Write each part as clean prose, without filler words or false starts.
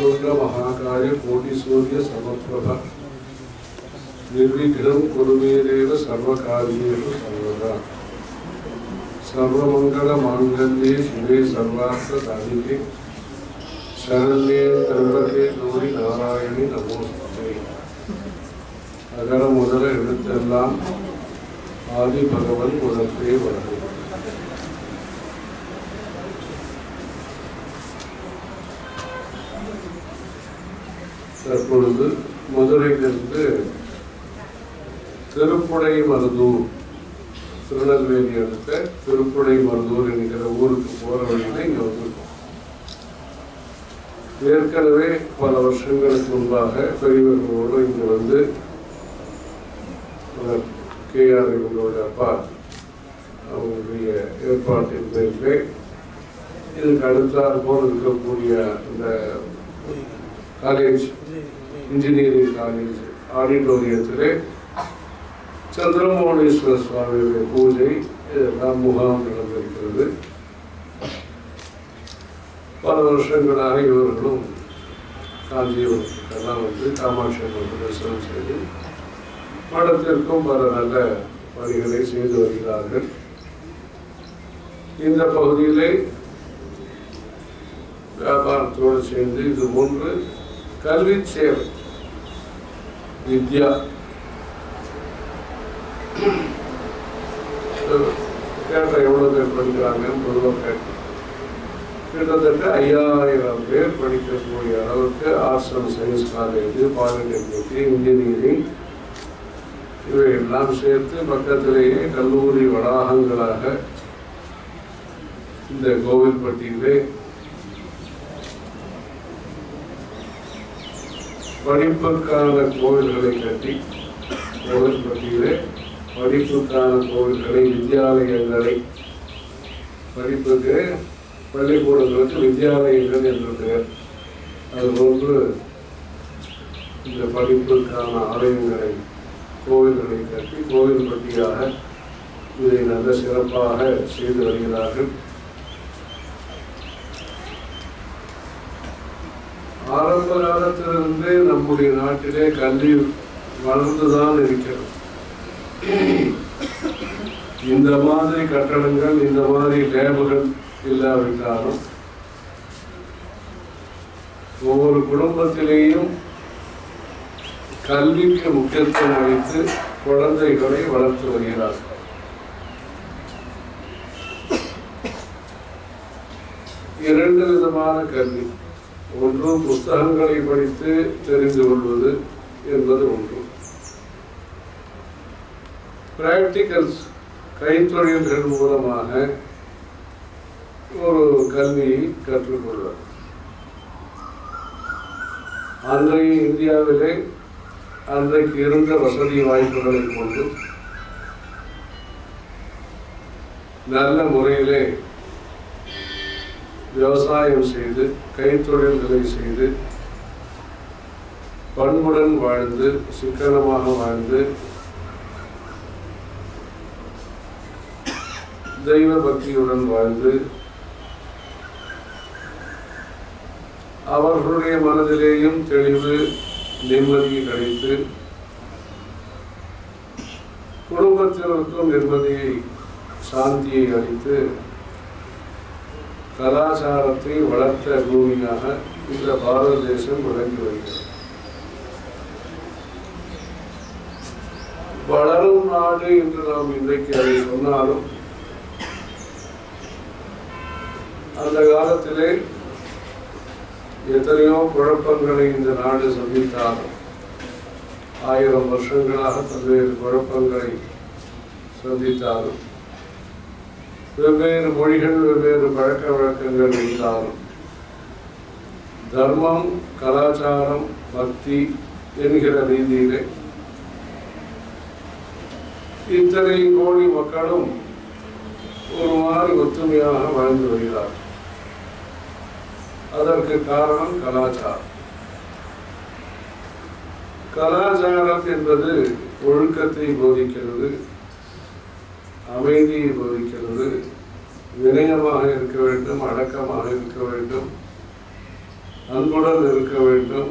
वक्रतुंड महाकाय कोटि सूर्य समप्रभ निर्विघ्नं कुरु मे देव सर्वकार्येषु सर्वदा सर्वमंगलमांगल्ये शिवे सर्वार्थसाधिके शरण्ये त्र्यंबके गौरी नारायणि नमोस्तुते अगर முதல எழுத்தெல்லாம் ஆதி பகவன் முதற்றே வருது. தற்பொழுது மதுரையிலிருந்து திருப்புடை மருதூர், திருநெல்வேலி அடுத்த திருப்புடை மருதூர் என்கிற ஊருக்கு போற வழியில இங்க வந்திருக்கோம். ஏற்கனவே பல வருஷங்களுக்கு முன்பாக பெரியவர்களோடு இங்க வந்து கேஆர் இவங்களுடைய அப்பா அவங்களுடைய ஏற்பாட்டின் பேரிலே இதுக்கு அடுத்தாற் போல் இருக்கக்கூடிய இந்த காலேஜ், இன்ஜினியரிங் காலேஜ் ஆடிட்டோரியத்திலே சந்திரமௌலீஸ்வர சுவாமியுடைய பூஜை இதெல்லாம் முகாம் நடந்திருக்கிறது. பல வருஷங்களாக இவர்களும் காஞ்சிபுரத்துக்கெல்லாம் வந்து காமாட்சி அம்மன் தரிசனம் செய்து மடத்திற்கும் பல நல்ல பணிகளை செய்து வருகிறார்கள். இந்த பகுதியிலே வியாபாரத்தோடு சேர்ந்து இது போன்று கல்வி சேவை வித்யா கேட்ட எவ்வளவு பேர் படிக்கிறாங்கன்னு பொதுவாக கேட்டேன். கிட்டத்தட்ட 5000 பேர் படிக்கக்கூடிய அளவுக்கு arts and science college, polytechnic, engineering இவையெல்லாம் சேர்த்து பக்கத்திலேயே கல்லூரி வளாகங்களாக இந்த கோவில்பட்டியிலே படிப்புக்கான கோவில்களை கட்டி, கோவில்பட்டியிலே படிப்புக்கான கோவில்களை, வித்யாலயங்களை, படிப்புக்கு பள்ளிக்கூடங்களுக்கு வித்யாலயங்கள் என்று பெயர், அதுபோன்று இந்த படிப்புக்கான ஆலயங்களை, கோவில்களை கட்டி கோவில்பட்டியாக இதை நல்ல சிறப்பாக செய்து வருகிறார்கள். ஆரம்ப காலத்திலிருந்தே நம்முடைய நாட்டிலே கல்வி வளர்ந்துதான் இருக்கிறது. இந்த மாதிரி கட்டடங்கள், இந்த மாதிரி லேபுகள் இல்லாவிட்டாலும் ஒவ்வொரு குடும்பத்திலேயும் கல்விக்கு முக்கியத்துவம் அளித்து குழந்தைகளை வளர்த்து வருகிறார்கள். இரண்டு விதமான கல்வி, ஒன்று புத்தகங்களை படித்து தெரிந்து கொள்வது என்பது ஒன்று, பிராக்டிகல்ஸ் கைத்தொழில்கள் மூலமாக ஒரு கல்வியை கற்றுக்கொள்வது. அன்றைய இந்தியாவிலே அன்றைக்கு இருந்த வசதி வாய்ப்புகளை கொண்டு நல்ல முறையிலே விவசாயம் செய்து, கைத்தொழில்களை செய்து, பண்புடன் வாழ்ந்து, சிக்கனமாக வாழ்ந்து, தெய்வ பக்தியுடன் வாழ்ந்து, அவர்களுடைய மனதிலேயும் தெளிவு, நிம்மதி கிடைத்து, குடும்பத்தினருக்கும் நிம்மதியை, சாந்தியை அளித்து, கலாச்சாரத்தை வளர்த்த பூமியாக இந்த பாரத தேசம் விளங்கி வருகிறது. வளரும் நாடு என்று நாம் இன்றைக்கு அதை சொன்னாலும், அந்த காலத்திலே எத்தனையோ குழப்பங்களை இந்த நாடு சந்தித்தாலும், 1000 வருஷங்களாக பல்வேறு குழப்பங்களை சந்தித்தாலும், வெவ்வேறு மொழிகள், வெவ்வேறு பழக்க வழக்கங்கள் இருந்தாலும், தர்மம், கலாச்சாரம், பக்தி என்கிற ரீதியிலே இத்தனை கோடி மக்களும் ஒரு மாதிரி ஒற்றுமையாக வாழ்ந்து வருகிறார். அதற்கு காரணம் கலாச்சாரம். கலாச்சாரம் என்பது ஒழுக்கத்தை போதிக்கிறது, அமைதியை போதிக்கிறது, வினயமாக இருக்க வேண்டும், அடக்கமாக இருக்க வேண்டும், அன்புடன் இருக்க வேண்டும்.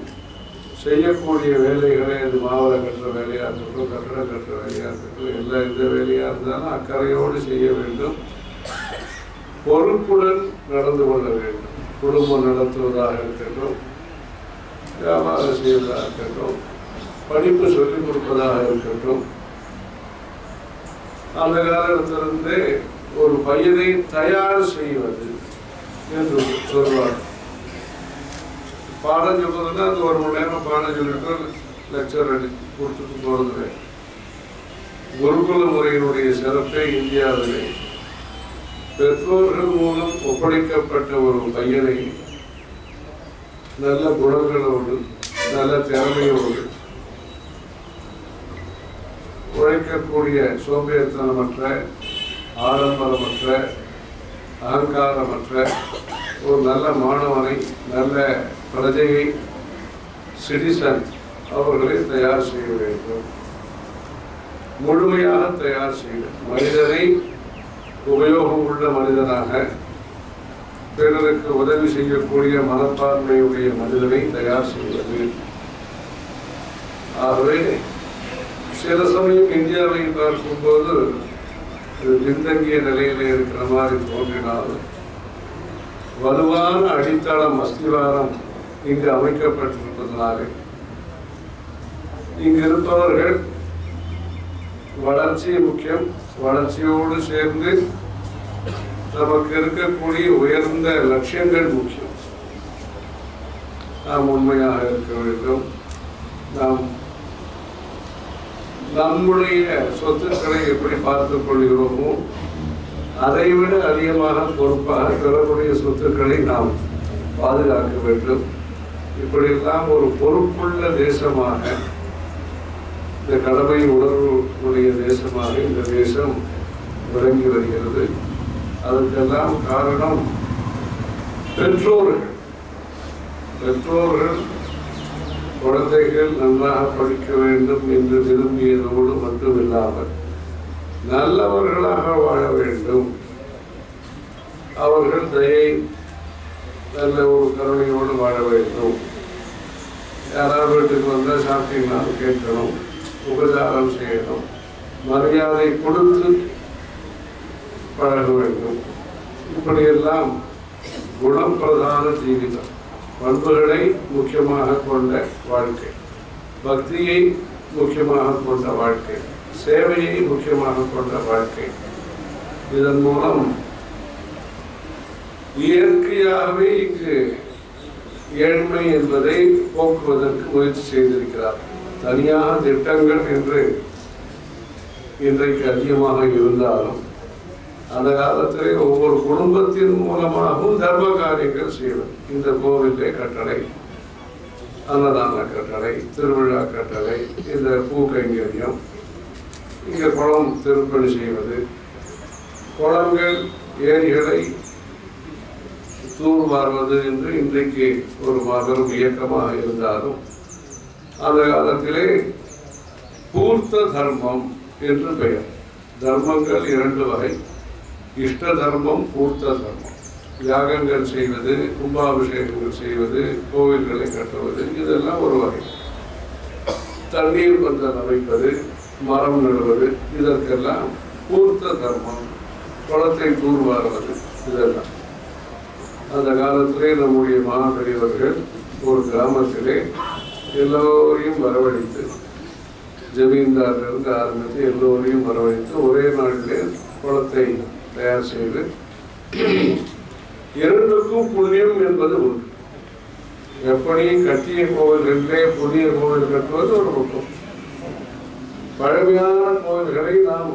செய்யக்கூடிய வேலைகளை அது மாவட்டம் கட்டுற வேலையாக இருக்கட்டும், கட்டடம் கட்டுற வேலையாக இருக்கட்டும், எல்லா எந்த வேலையாக இருந்தாலும் அக்கறையோடு செய்ய வேண்டும். பொறுப்புடன் நடந்து கொள்ள வேண்டும். குடும்பம் நடத்துவதாக இருக்கட்டும், வியாபாரம் செய்வதாக இருக்கட்டும், படிப்பு சொல்லிக் கொடுப்பதாக இருக்கட்டும். அந்த காலத்திலிருந்து ஒரு பையனை தயார் செய்வது என்று சொல்வார். பாடம் சொல்றதுன்னா அது 1 மணி நேரம் பாடம் சொல்லிட்டு லெக்சர் கொடுத்துட்டு போகிறது. குருகுல முறையினுடைய சிறப்பை இந்தியாவிலே பெற்றோர்கள் மூலம் ஒப்படைக்கப்பட்ட ஒரு பையனை நல்ல குணங்களோடு, நல்ல திறமையோடு, உழைக்கக்கூடிய சோம்பேறித்தனமற்ற, ஆடம்பரமற்ற, அகங்காரமற்ற ஒரு நல்ல மாணவனை, நல்ல பிரஜையை, சிட்டிசன் அவர்களை தயார் செய்ய வேண்டும். முழுமையாக தயார் செய்ய, மனிதனை உபயோகம் உள்ள மனிதனாக, பிறருக்கு உதவி செய்யக்கூடிய மனப்பான்மையுடைய மனிதனை தயார் செய்வது. ஆகவே சில சமயம் இந்தியாவை பார்க்கும்போது பின்தங்கிய நிலையில இருக்கிற மாதிரி தோன்றினாலும் வலுவான அடித்தளம், அஸ்திவாரம் இங்கு அமைக்கப்பட்டிருப்பதனாலே இங்கு இருப்பவர்கள் வளர்ச்சி முக்கியம், வளர்ச்சியோடு சேர்ந்து நமக்கு இருக்கக்கூடிய உயர்ந்த லட்சியங்கள் முக்கியம். நாம் உண்மையாக இருக்க வேண்டும். நாம் நம்முடைய சொத்துக்களை எப்படி பார்த்துக் கொள்கிறோமோ அதைவிட அதிகமாக பொறுப்பாக பிறருடைய சொத்துக்களை நாம் பாதுகாக்க வேண்டும். இப்படியெல்லாம் ஒரு பொறுப்புள்ள தேசமாக, இந்த கடமை உணர்வுடைய தேசமாக இந்த தேசம் விளங்கி வருகிறது. அதற்கெல்லாம் காரணம் பெற்றோர்கள். பெற்றோர்கள் குழந்தைகள் நன்றாக படிக்க வேண்டும் என்று விரும்பியதோடு மட்டுமில்லாமல் நல்லவர்களாக வாழ வேண்டும். அவர்கள் தயை, நல்ல ஒரு கருணையோடு வாழ வேண்டும். யாராவது வீட்டுக்கு வந்தால் சாப்பிட்டீங்கன்னாலும் கேட்கணும், உபச்சாரம் செய்யணும், மரியாதை கொடுத்து பழக வேண்டும். இப்படியெல்லாம் குணம் பிரதான ஜீவிதம், பண்புகளை முக்கியமாக கொண்ட வாழ்க்கை, பக்தியை முக்கியமாக கொண்ட வாழ்க்கை, சேவையை முக்கியமாக கொண்ட வாழ்க்கை. இதன் மூலம் இயற்கையாகவே இங்கு ஏழ்மை என்பதை போக்குவதற்கு முயற்சி செய்திருக்கிறார். தனியாக திட்டங்கள் என்று இன்றைக்கு அதிகமாக இருந்தாலும் அந்த காலத்திலே ஒவ்வொரு குடும்பத்தின் மூலமாகவும் தர்ம காரியங்கள் செய்வது. இந்த கோவிலே கட்டளை, அன்னதான கட்டளை, திருவிழா கட்டளை, இந்த பூ கைங்கரியம், இங்கே குளம் திருப்பணி செய்வது, குளங்கள் ஏரிகளை தூர்வாருவது என்று இன்றைக்கு ஒரு மாபெரும் இயக்கமாக இருந்தாலும் அந்த காலத்திலே பூர்த்த தர்மம் என்று பெயர். தர்மங்கள் 2 வகை, இஷ்ட தர்மம், பூர்த்த தர்மம். யாகங்கள் செய்வது, கும்பாபிஷேகங்கள் செய்வது, கோவில்களை கட்டுவது, இதெல்லாம் ஒரு வகை. தண்ணீர் பந்தல் அமைப்பது, மரம் நடுவது, இதற்கெல்லாம் பூர்த்த தர்மம். குளத்தை தூர்வாருவது, இதெல்லாம். அந்த காலத்திலே நம்முடைய மாணவர்கள் ஒரு கிராமத்திலே எல்லோரையும் வரவழைத்து, ஜமீன்தாரிலிருந்து ஆரம்பித்து எல்லோரையும் வரவழைத்து ஒரே நாளிலே குளத்தை தயார் செய்து, 2க்கும் புண்ணியம் என்பது உண்டு. எப்படி கட்டிய கோவில்களிலே புதிய கோவில் கட்டுவது ஒரு பக்கம், பழமையான கோவில்களை நாம்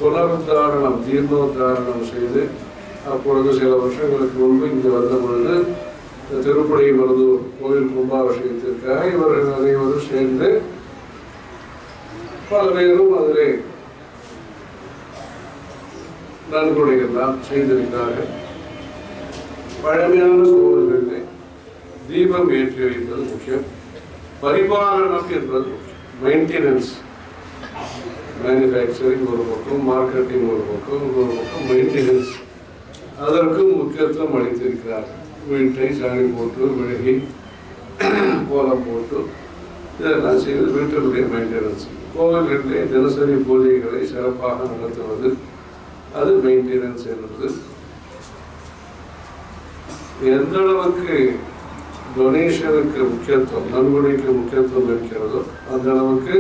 புனருத்தாரணம், ஜீர்ணோத்தாரணம் செய்து, அப்பொழுது சில வருஷங்களுக்கு முன்பு இங்கு வந்த பொழுது திருப்படை மருதூர் கோவில் கும்பாபிஷேகத்திற்காக இவர்கள் அனைவரும் சேர்ந்து பல பேரும் அதிலே நன்கொடைகள்லாம் செய்திருக்கிறார்கள். பழமையான கோவில்களில் தீபம் ஏற்றி வைப்பது முக்கியம். பரிபாலனம் என்பது முக்கியம். மெயின்டெனன்ஸ், மேனுஃபேக்சரிங் ஒரு பக்கம், மார்க்கெட்டிங் ஒரு பக்கம், ஒரு பக்கம் மெயின்டெனன்ஸ், அதற்கும் முக்கியத்துவம் அளித்திருக்கிறார்கள். வீட்டை சாணி போட்டு மெழுகி கோலம் போட்டு இதெல்லாம் செய்வது வீட்டினுடைய மெயின்டெனன்ஸ். கோவில்களிலே தினசரி பூஜைகளை சிறப்பாக நடத்துவது அது மெயின்டெனன்ஸ் என்பது. எந்த அளவுக்கு டொனேஷனுக்கு முக்கியத்துவம், நன்கொடைக்கு முக்கியத்துவம் இருக்கிறதோ அந்த அளவுக்கு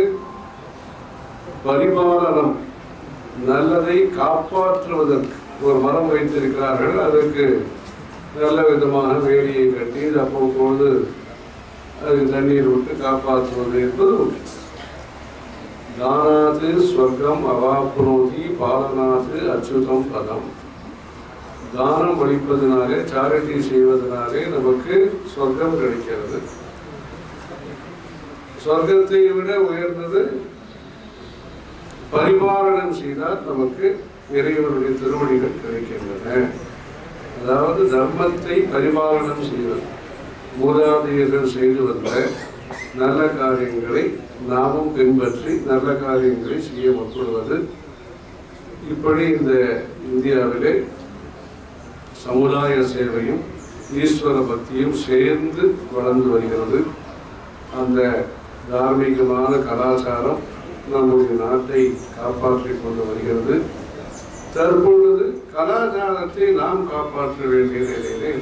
பரிபாலனம், நல்லதை காப்பாற்றுவதற்கு ஒரு மரம் வைத்திருக்கிறார்கள், அதற்கு நல்ல விதமாக வேலியை கட்டி அப்போது அதுக்கு தண்ணீர் விட்டு காப்பாற்றுவது என்பது முக்கியம். தானாது ஸ்வர்க்கம் அவாப்னோதி பாலனாது அச்சுதம் பதம். தானம் அளிப்பதனாலே, சாரிட்டி செய்வதனாலே நமக்கு சொர்க்கம் கிடைக்கிறது. சொர்க்கத்தை விட உயர்ந்தது பரிபாலனம் செய்தால் நமக்கு இறைவனுடைய திருவடிகள் கிடைக்கின்றன. அதாவது தர்மத்தை பரிபாலனம் செய்வது, மூதாதையர்கள் செய்து வந்த நல்ல காரியங்களை நாமும் பின்பற்றி நல்ல காரியங்களை செய்ய முற்படுவது. இப்படி இந்த இந்தியாவிலே சமுதாய சேவையும் ஈஸ்வர பக்தியும் சேர்ந்து வளர்ந்து வருகிறது. அந்த தார்மீகமான கலாச்சாரம் நம்முடைய நாட்டை காப்பாற்றிக் கொண்டு வருகிறது. தற்பொழுது கலாச்சாரத்தை நாம் காப்பாற்ற வேண்டிய நிலையிலே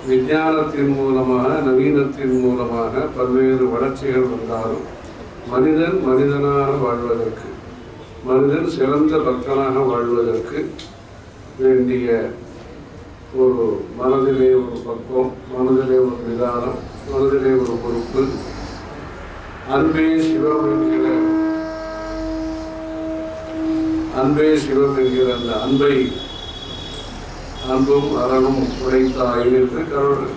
விஞ்ஞானத்தின் மூலமாக, நவீனத்தின் மூலமாக பல்வேறு வளர்ச்சிகள் வந்தாலும் மனிதன் மனிதனாக வாழ்வதற்கு, மனிதன் சிறந்த பக்தனாக வாழ்வதற்கு வேண்டிய ஒரு மனதிலே ஒரு பக்குவம், மனதிலே ஒரு நிதானம், மனதிலே ஒரு பொறுப்பு, அன்பே சிவம் என்கிற அந்த அன்பை அன்பும் அறனும் உடைத்தாய் என்று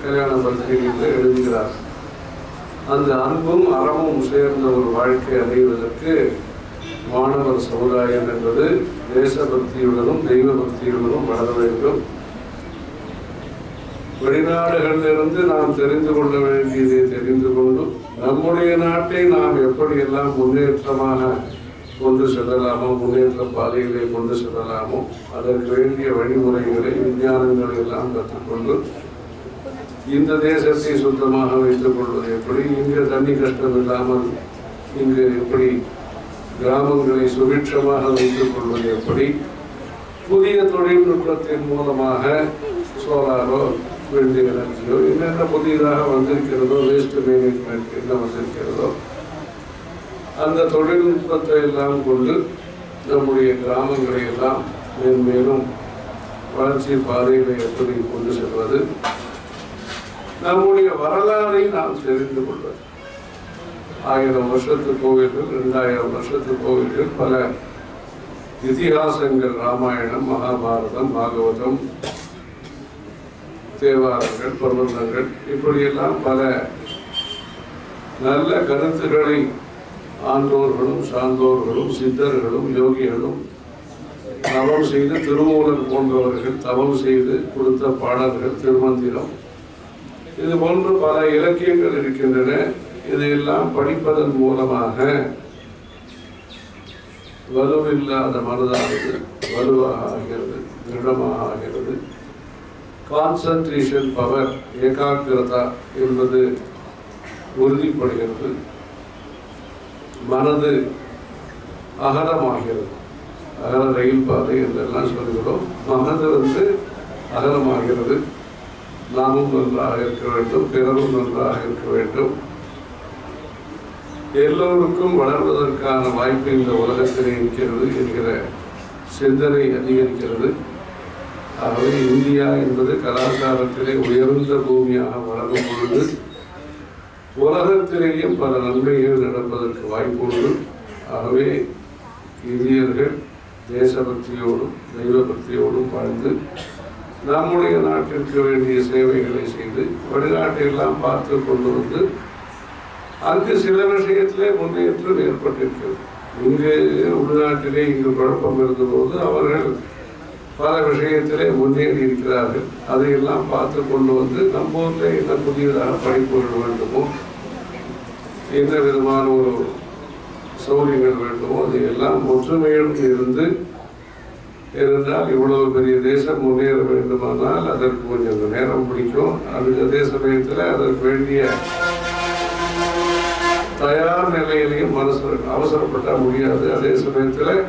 கல்யாண பத்திரிகையில் எழுதுகிறார். அந்த அன்பும் அறமும் சேர்ந்த ஒரு வாழ்க்கை அடைவதற்கு மாணவர் சமுதாயம் என்பது தேசபக்தியுடனும் தெய்வ பக்தியுடனும் வளர வேண்டும். வெளிநாடுகளிலிருந்து நாம் தெரிந்து கொள்ள வேண்டியதை தெரிந்து கொண்டு நம்முடைய நாட்டை நாம் எப்படியெல்லாம் முன்னேற்றமாக கொண்டு செல்லலாமோ, முன்னேற்ற பாதைகளை கொண்டு செல்லலாமோ அதற்கு வேண்டிய வழிமுறைகளை, விஞ்ஞானங்களை எல்லாம் கற்றுக்கொண்டு இந்த தேசத்தை சுத்தமாக வைத்துக் கொள்வது எப்படி, இங்கு தண்ணி கஷ்டம் இல்லாமல் இங்கு எப்படி கிராமங்களை சுபிட்சமாக வைத்துக் கொள்வது எப்படி, புதிய தொழில்நுட்பத்தின் மூலமாக சோலாரோ விண்ட் எனர்ஜியோ என்னென்ன புதியதாக வந்திருக்கிறதோ, வேஸ்ட் மேனேஜ்மெண்ட் என்ன வந்திருக்கிறதோ அந்த தொழில்நுட்பத்தை எல்லாம் கொண்டு நம்முடைய கிராமங்களை எல்லாம் மேன்மேலும் வளர்ச்சி பாதைகளை எப்படி கொண்டு செல்வது, நம்முடைய வரலாறை நாம் தெரிந்து கொள்வது. 1000 வருஷத்து கோவில்கள், 2000 வருஷத்து கோவில்கள், பல இதிகாசங்கள், ராமாயணம், மகாபாரதம், பாகவதம், தேவாரங்கள், பிரபந்தங்கள், இப்படியெல்லாம் பல நல்ல கருத்துக்களை ஆண்டோர்களும் சான்றோர்களும் சித்தர்களும் யோகிகளும் தவம் செய்து, திருமூலர் போன்றவர்கள் தவம் செய்து கொடுத்த பாடல்கள், திருமந்திரம், இது போன்று பல இலக்கியங்கள் இருக்கின்றன. இதையெல்லாம் படிப்பதன் மூலமாக வலுவில்லாத மனதானது வலுவாக ஆகிறது, திருடமாக ஆகிறது. கான்சன்ட்ரேஷன் பவர், ஏகாகிரதா என்பது உறுதிப்படுகிறது. மனது அகலமாகிறது. அகல ரயில் பாதை என்றெல்லாம் சொல்கிறோம். மனது அகலமாகிறது. நாமும் நன்றாக இருக்க வேண்டும், பிறரும் நன்றாக இருக்க வேண்டும், எல்லோருக்கும் வளர்வதற்கான வாய்ப்பு இந்த உலகத்திலே இருக்கிறது என்கிற சிந்தனை அதிகரிக்கிறது. ஆகவே இந்தியா என்பது கலாச்சாரத்திலே உயர்ந்த பூமியாக வளரும் பொழுது உலகத்திலேயும் பல நன்மைகள் நடப்பதற்கு வாய்ப்பு உண்டு. ஆகவே இந்தியர்கள் தேசபக்தியோடும் தெய்வ பக்தியோடும் வாழ்ந்து நம்முடைய நாட்டிற்கு வேண்டிய சேவைகளை செய்து வெளிநாட்டெல்லாம் பார்த்து கொண்டு வந்து அங்கு சில விஷயத்திலே முன்னேற்றம் ஏற்பட்டிருக்கிறது. இங்கு உள்நாட்டிலே இங்கு குழப்பம் இருந்தபோது அவர்கள் பல விஷயத்திலே முன்னேறி இருக்கிறார்கள். அதையெல்லாம் பார்த்து கொண்டு வந்து நம்ம ஊரில் என்ன புதியதாக படிப்புகள் வேண்டுமோ, என்ன விதமான ஒரு சௌகரியங்கள் வேண்டுமோ அதையெல்லாம் ஒற்றுமையுடன் இருந்து ஏனென்றால் இவ்வளவு பெரிய தேசம் முன்னேற வேண்டுமானால் அதற்கு கொஞ்சம் நேரம் பிடிக்கும். அதே சமயத்தில் அதற்கு வேண்டிய தயார் நிலையிலையும் அவசரப்பட்டால் முடியாது. அதே சமயத்தில்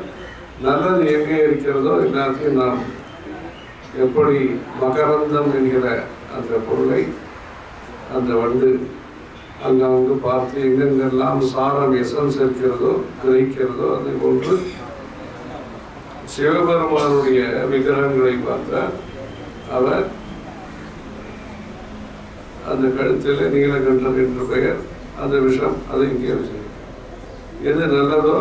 நல்லது எங்கே இருக்கிறதோ எல்லாத்தையும் நாம் எப்படி மகரந்தம் என்கிற அந்த பொருளை அந்த வண்டு அங்கங்கு பார்த்து எங்கெங்கெல்லாம் சாரம் எசன்ஸ் இருக்கிறதோ கிரகிக்கிறதோ அதை போன்று சிவபெருமானுடைய விக்கிரகங்களை பார்த்தால் அவர் அந்த கழுத்தில் நீலகண்டன் என்று பெயர், அந்த விஷம் அது இங்கே வச்சிருக்கிறார். எது நல்லதோ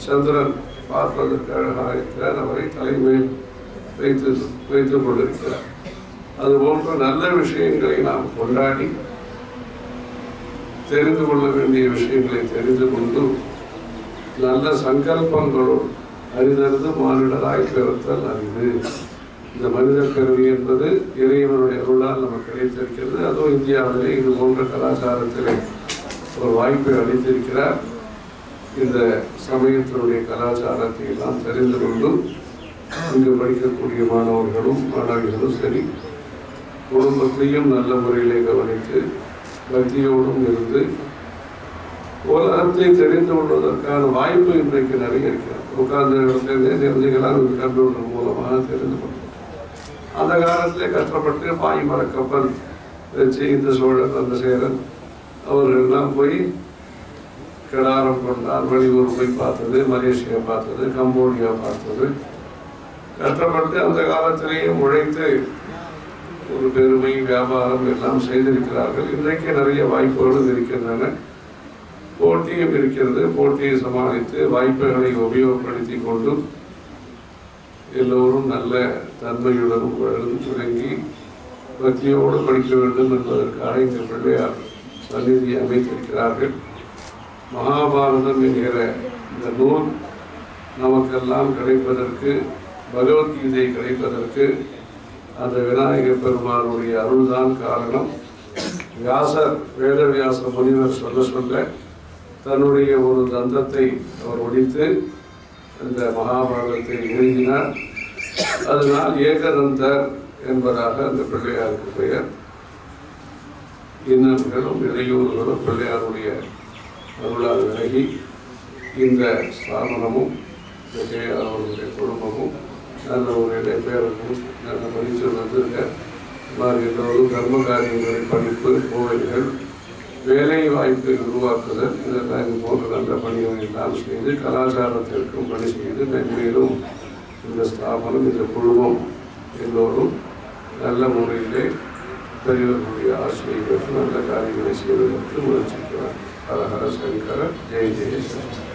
சந்திரன் பார்ப்பதற்கு அழகாக இருக்கிறார், அவரை தலைமையில் வைத்துக் கொண்டிருக்கிறார். அதுபோன்ற நல்ல விஷயங்களை நாம் கொண்டாடி தெரிந்து கொள்ள வேண்டிய விஷயங்களை தெரிந்து கொண்டு நல்ல சங்கல்பங்களோடு அரிதறிந்து மானிடராய் பிறத்தல் அரிது. இந்த மனித பிறவி என்பது இறைவனுடைய அருளால் நமக்கு கிடைத்திருக்கிறது. அதுவும் இந்தியாவிலே இது போன்ற கலாச்சாரத்திலே ஒரு வாய்ப்பை அளித்திருக்கிறார். இந்த சமயத்தினுடைய கலாச்சாரத்தை எல்லாம் தெரிந்து கொண்டு இங்கு படிக்கக்கூடிய மாணவர்களும் மாணவிகளும் சரி, குடும்பத்தையும் நல்ல முறையிலே கவனித்து பக்தியோடும் இருந்து உலகத்தை தெரிந்து கொள்வதற்கான வாய்ப்பு இன்றைக்கு நிறைய இருக்கிறது. உட்கார்ந்த இடத்துல தெரிஞ்சுக்கலாம், கம்ப்யூட்டர் மூலமாக தெரிந்து கொள்ளும். அந்த காலத்திலே கஷ்டப்பட்டு பாய்மர கப்பல் வச்சு இந்த சோழன் அந்த சேரன் அவர்களெல்லாம் போய் கடாரம் கொண்டார், வெளியூர் போய் பார்த்தது, மலேசியா பார்த்தது, கம்போடியா பார்த்தது, கஷ்டப்பட்டு அந்த காலத்திலேயும் உழைத்து ஒரு பெருமை வியாபாரம் எல்லாம் செய்திருக்கிறார்கள். இன்றைக்கு நிறைய வாய்ப்புகளும் இருக்கின்றன, போட்டியும் இருக்கிறது. போட்டியை சமாளித்து வாய்ப்புகளை உபயோகப்படுத்தி கொண்டு எல்லோரும் நல்ல தன்மையுடனும் விளங்கி பக்தியோடு படிக்க வேண்டும் என்பதற்காக இந்த பிள்ளையார் சந்நிதியை அமைத்திருக்கிறார்கள். மகாபாரதம் என்கிற இந்த நூல் நமக்கெல்லாம் கிடைப்பதற்கு, பகவத்கீதை கிடைப்பதற்கு அந்த விநாயக பெருமானுடைய அருள்தான் காரணம். வியாசர், வேதவியாச முனிவர் சொல்ல தன்னுடைய ஒரு தந்தத்தை அவர் ஒழித்து இந்த மகாபாரதத்தை எழுதினார். அதனால் ஏகதந்தர் என்பதாக அந்த பிள்ளையாருக்கு பெயர். இன்னல்களும் இடையூறுகளும் பிள்ளையாருடைய அருளால் விலகி இந்த ஸ்தாபனமும் அவருடைய குடும்பமும் நல்ல ஒரு இடைப்பேரமும் நல்ல மதித்து வந்திருக்க மாதிரி எல்லோரும் கர்ம காரியங்களை, படிப்பு, கோவில்கள், வேலை வாய்ப்பை உருவாக்குதல், இதெல்லாம் இது போன்ற நல்ல பணிகளை எல்லாம் செய்து கலாச்சாரத்திற்கும் பணி செய்து மென்மேலும் இந்த ஸ்தாபனம், இந்த குழுமம் எல்லோரும் நல்ல முறையிலே பெரியவர்களுடைய ஆசையை பெற்று நல்ல காரியங்களை செய்வதற்கு முயற்சிக்கிறார். ஹர ஹர சங்கர, ஜெய ஜெய சங்கர.